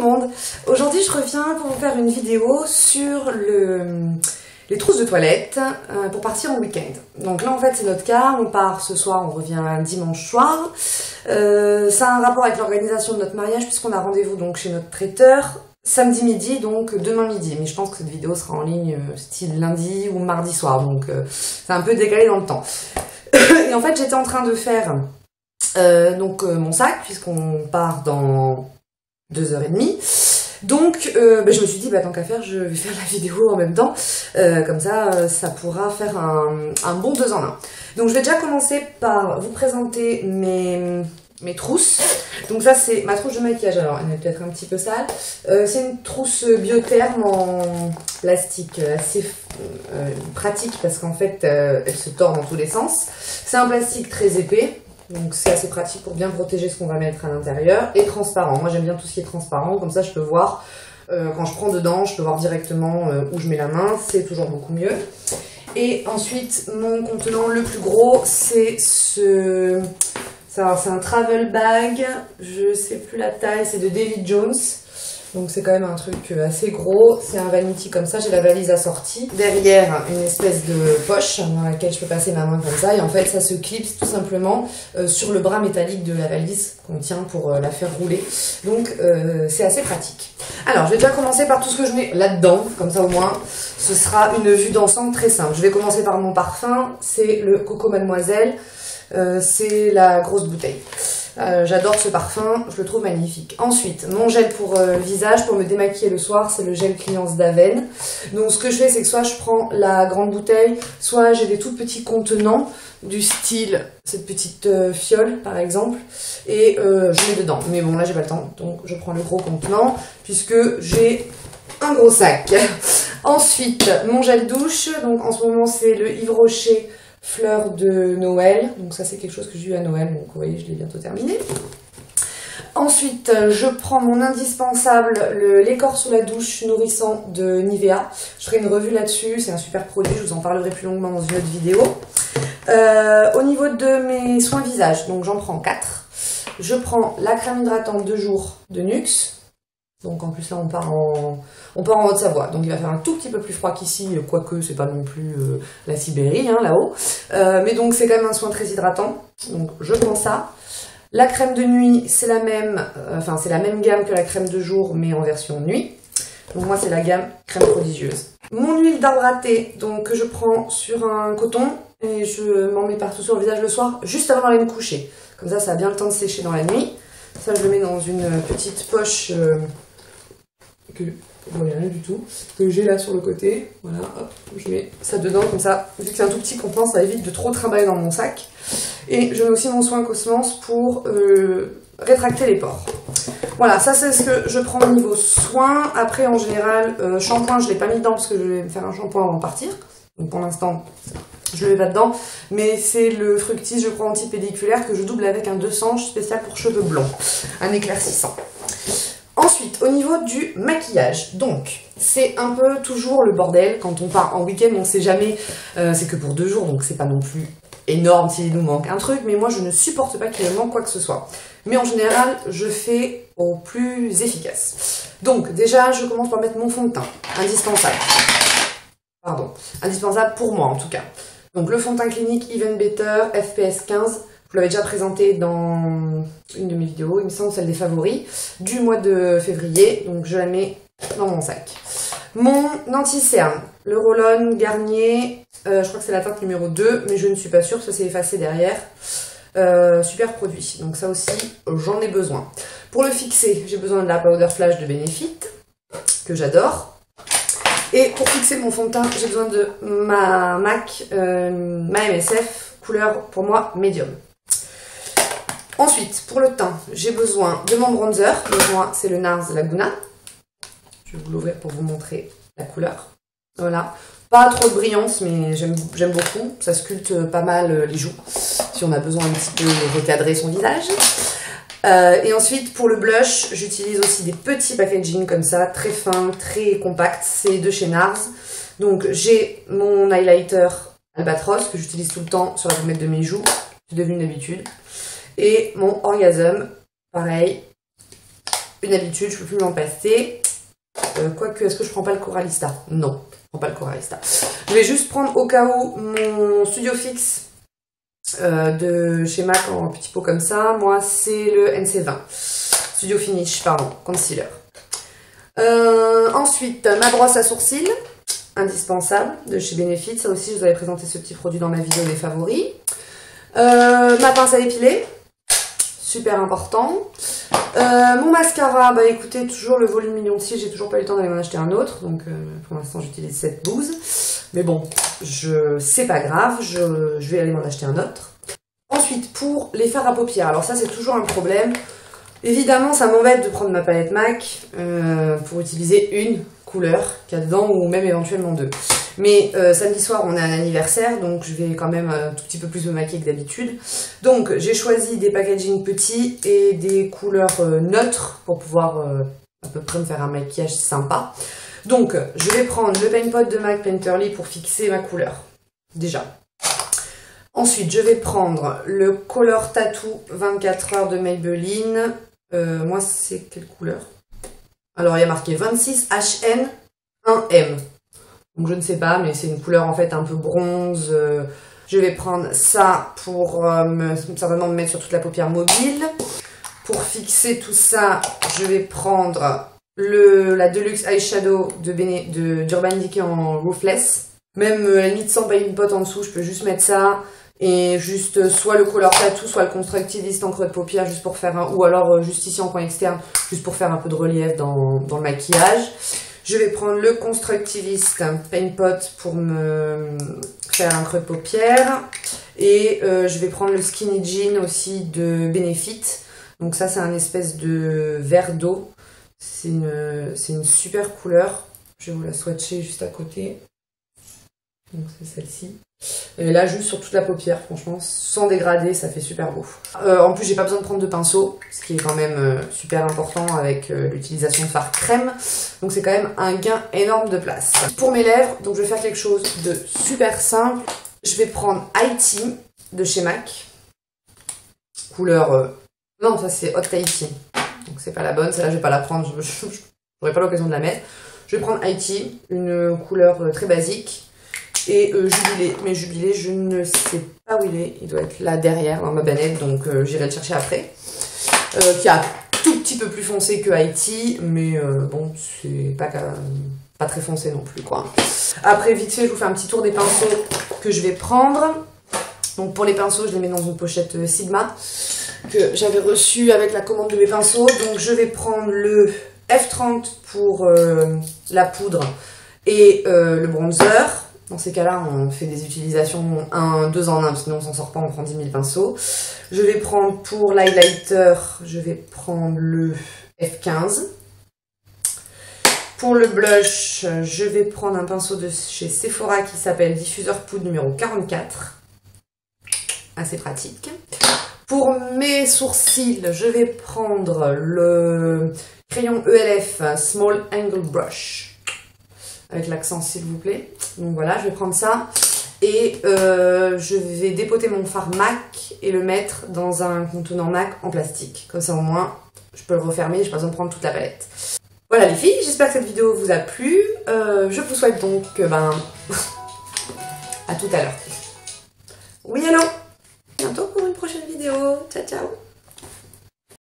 le monde. Aujourd'hui, je reviens pour vous faire une vidéo sur les trousses de toilette pour partir en week-end. Donc là, en fait, c'est notre cas. On part ce soir, on revient dimanche soir. Ça a un rapport avec l'organisation de notre mariage puisqu'on a rendez-vous donc chez notre traiteur samedi midi, donc demain midi. Mais je pense que cette vidéo sera en ligne style lundi ou mardi soir. Donc c'est un peu décalé dans le temps. Et en fait, j'étais en train de faire mon sac puisqu'on part dans 2h30. Donc je me suis dit tant qu'à faire je vais faire la vidéo en même temps, comme ça ça pourra faire un bon 2 en 1. Donc je vais déjà commencer par vous présenter mes trousses. Donc ça c'est ma trousse de maquillage, alors elle est peut-être un petit peu sale, c'est une trousse biotherme en plastique assez pratique parce qu'en fait elle se tord dans tous les sens. C'est un plastique très épais. Donc c'est assez pratique pour bien protéger ce qu'on va mettre à l'intérieur, et transparent. Moi j'aime bien tout ce qui est transparent, comme ça je peux voir, quand je prends dedans, je peux voir directement où je mets la main, c'est toujours beaucoup mieux. Et ensuite, mon contenant le plus gros, c'est c'est un travel bag, je sais plus la taille, c'est de David Jones. Donc c'est quand même un truc assez gros, c'est un vanity comme ça, j'ai la valise assortie. Derrière, une espèce de poche dans laquelle je peux passer ma main comme ça, et en fait ça se clipse tout simplement sur le bras métallique de la valise qu'on tient pour la faire rouler. Donc c'est assez pratique. Alors je vais déjà commencer par tout ce que je mets là-dedans, comme ça au moins ce sera une vue d'ensemble très simple. Je vais commencer par mon parfum, c'est le Coco Mademoiselle, c'est la grosse bouteille. J'adore ce parfum, je le trouve magnifique. Ensuite, mon gel pour visage, pour me démaquiller le soir, c'est le gel Cliance d'Aven. Donc ce que je fais, c'est que soit je prends la grande bouteille, soit j'ai des tout petits contenants du style cette petite fiole par exemple, et je mets dedans. Mais bon, là j'ai pas le temps, donc je prends le gros contenant puisque j'ai un gros sac. Ensuite, mon gel douche, donc en ce moment c'est le Yves Rocher Fleur de Noël, donc ça c'est quelque chose que j'ai eu à Noël, donc vous voyez je l'ai bientôt terminé. Ensuite je prends mon indispensable, le lait corps sous la douche nourrissant de Nivea. Je ferai une revue là-dessus, c'est un super produit, je vous en parlerai plus longuement dans une autre vidéo. Au niveau de mes soins visage, donc j'en prends 4. Je prends la crème hydratante de jour de Nuxe. Donc en plus là on part en Haute-Savoie, donc il va faire un tout petit peu plus froid qu'ici, quoique c'est pas non plus la Sibérie là-haut, mais donc c'est quand même un soin très hydratant, donc je prends ça. La crème de nuit c'est la même, c'est la même gamme que la crème de jour mais en version nuit, donc moi c'est la gamme crème prodigieuse. Mon huile d'arbre à thé, donc que je prends sur un coton et je m'en mets partout sur le visage le soir, juste avant d'aller me coucher, comme ça a bien le temps de sécher dans la nuit. Ça je le mets dans une petite poche que vous voyez rien du tout, que j'ai là sur le côté, voilà, hop, je mets ça dedans comme ça, vu que c'est un tout petit contenant, ça évite de trop trimballer dans mon sac. Et je mets aussi mon soin Cosmos pour rétracter les pores. Voilà, ça c'est ce que je prends au niveau soin. Après en général, shampoing je l'ai pas mis dedans parce que je vais me faire un shampoing avant de partir, donc pour l'instant je le mets pas dedans, mais c'est le Fructis je crois anti-pédiculaire que je double avec un 200 spécial pour cheveux blonds, un éclaircissant. Ensuite, au niveau du maquillage, donc c'est un peu toujours le bordel quand on part en week-end, on sait jamais, c'est que pour 2 jours, donc c'est pas non plus énorme s'il nous manque un truc, mais moi je ne supporte pas qu'il me manque quoi que ce soit. Mais en général, je fais au plus efficace. Donc déjà, je commence par mettre mon fond de teint, indispensable. Pardon, indispensable pour moi en tout cas. Donc le fond de teint clinique Even Better FPS 15. Je l'avais déjà présenté dans une de mes vidéos, il me semble celle des favoris, du mois de février, donc je la mets dans mon sac. Mon anti-cerne, le Roll-On Garnier, je crois que c'est la teinte numéro 2, mais je ne suis pas sûre, ça s'est effacé derrière. Super produit, donc ça aussi, j'en ai besoin. Pour le fixer, j'ai besoin de la Powder Flash de Benefit, que j'adore. Et pour fixer mon fond de teint, j'ai besoin de ma MAC, ma MSF, couleur pour moi médium. Ensuite, pour le teint, j'ai besoin de mon bronzer. Donc moi, c'est le NARS Laguna. Je vais vous l'ouvrir pour vous montrer la couleur. Voilà. Pas trop de brillance, mais j'aime beaucoup. Ça sculpte pas mal les joues, si on a besoin un petit peu recadrer son visage. Et ensuite, pour le blush, j'utilise aussi des petits packaging comme ça, très fins, très compacts. C'est de chez NARS. Donc j'ai mon highlighter Albatros, que j'utilise tout le temps sur la pommette de mes joues. C'est devenu une habitude. Et mon Orgasm, pareil, une habitude, je peux plus m'en passer. Quoique, est-ce que je prends pas le Coralista? Non, je prends pas le Coralista. Je vais juste prendre au cas où mon Studio Fix de chez MAC en petit pot comme ça. Moi, c'est le NC20. Studio Finish, pardon, concealer. Ensuite, ma brosse à sourcils, indispensable, de chez Benefit. Ça aussi, je vous avais présenté ce petit produit dans ma vidéo des favoris. Ma pince à épiler, super important. Mon mascara, bah écoutez, toujours le volume million 6, j'ai toujours pas eu le temps d'aller m'en acheter un autre, donc pour l'instant j'utilise cette bouse. Mais bon, c'est pas grave, je vais aller m'en acheter un autre. Ensuite, pour les fards à paupières, alors ça c'est toujours un problème. Évidemment, ça m'embête de prendre ma palette MAC pour utiliser une couleur qu'il y a dedans, ou même éventuellement deux. Mais samedi soir, on a un anniversaire, donc je vais quand même un tout petit peu plus me maquiller que d'habitude. Donc, j'ai choisi des packaging petits et des couleurs neutres pour pouvoir à peu près me faire un maquillage sympa. Donc, je vais prendre le Paint Pot de MAC Painterly pour fixer ma couleur, déjà. Ensuite, je vais prendre le Color Tattoo 24 heures de Maybelline. Moi, c'est quelle couleur? Alors, il y a marqué 26 HN 1M. Donc, je ne sais pas, mais c'est une couleur en fait un peu bronze. Je vais prendre ça pour certainement me mettre sur toute la paupière mobile. Pour fixer tout ça, je vais prendre la Deluxe Eyeshadow d'Urban Decay en Roofless. Même à la limite sans paint pot en dessous, je peux juste mettre ça. Et juste soit le Color Tattoo, soit le Constructivist en creux de paupière, juste pour faire ou alors juste ici en coin externe, juste pour faire un peu de relief dans le maquillage. Je vais prendre le Constructivist Paint Pot pour me faire un creux de paupière. Et je vais prendre le Skinny Jean aussi de Benefit. Donc ça, c'est un espèce de vert d'eau. C'est une super couleur. Je vais vous la swatcher juste à côté. Donc c'est celle-ci. Et là, juste sur toute la paupière, franchement, sans dégrader, ça fait super beau. En plus, j'ai pas besoin de prendre de pinceau, ce qui est quand même super important avec l'utilisation de fard crème. Donc c'est quand même un gain énorme de place. Pour mes lèvres, donc je vais faire quelque chose de super simple. Je vais prendre Haïti de chez MAC. Couleur... Non, ça c'est Hot Tahiti. Donc c'est pas la bonne, celle-là je vais pas la prendre, j'aurai pas l'occasion de la mettre. Je vais prendre Haïti, une couleur très basique. Et Jubilé, mais Jubilé, je ne sais pas où il est. Il doit être là derrière dans ma banette, donc j'irai le chercher après. Qui a un tout petit peu plus foncé que Haïti, mais bon, c'est pas très foncé non plus, quoi. Après, vite fait, je vous fais un petit tour des pinceaux que je vais prendre. Donc pour les pinceaux, je les mets dans une pochette Sigma que j'avais reçue avec la commande de mes pinceaux. Donc je vais prendre le F30 pour la poudre et le bronzer. Dans ces cas-là, on fait des utilisations 2 en 1, sinon on s'en sort pas, on prend 10 000 pinceaux. Je vais prendre pour l'highlighter, je vais prendre le F15. Pour le blush, je vais prendre un pinceau de chez Sephora qui s'appelle Diffuseur Poudre numéro 44. Assez pratique. Pour mes sourcils, je vais prendre le crayon ELF Small Angle Brush. Avec l'accent s'il vous plaît. Donc voilà, je vais prendre ça. Et je vais dépoter mon fard MAC et le mettre dans un contenant MAC en plastique. Comme ça au moins, je peux le refermer, j'ai pas besoin de prendre toute la palette. Voilà les filles, j'espère que cette vidéo vous a plu. Je vous souhaite donc à tout à l'heure. Oui allô, bientôt pour une prochaine vidéo. Ciao ciao.